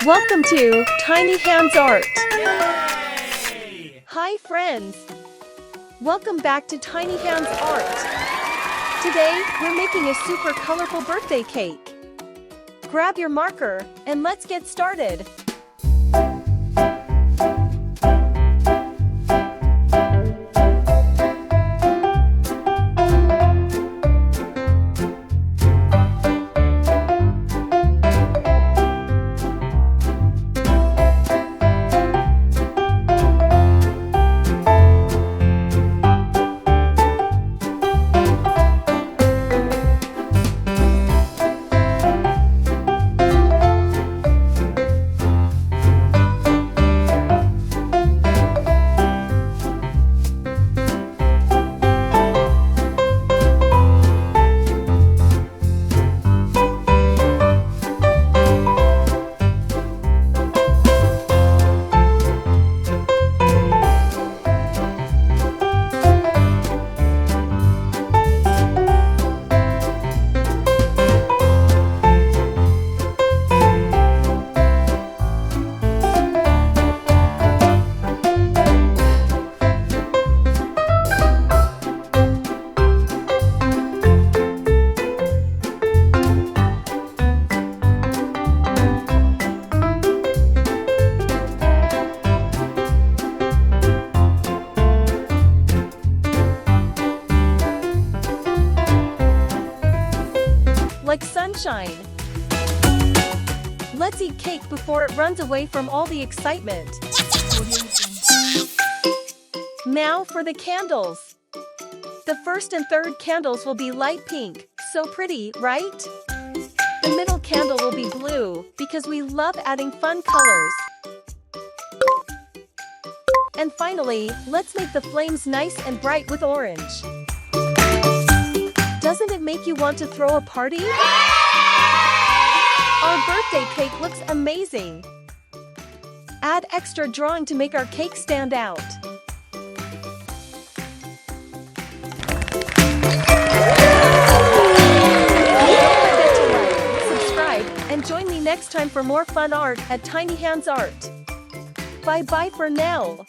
Welcome to Tiny Hands Art. Yay! Hi friends! Welcome back to Tiny Hands Art. Today, we're making a super colorful birthday cake. Grab your marker, and let's get started. Like sunshine. Let's eat cake before it runs away from all the excitement. Now for the candles. The first and third candles will be light pink, so pretty, right? The middle candle will be blue, because we love adding fun colors. And finally, let's make the flames nice and bright with orange. Doesn't it make you want to throw a party? Our birthday cake looks amazing. Add extra drawing to make our cake stand out. Don't forget to like, subscribe, and join me next time for more fun art at Tiny Hands Art. Bye-bye for now.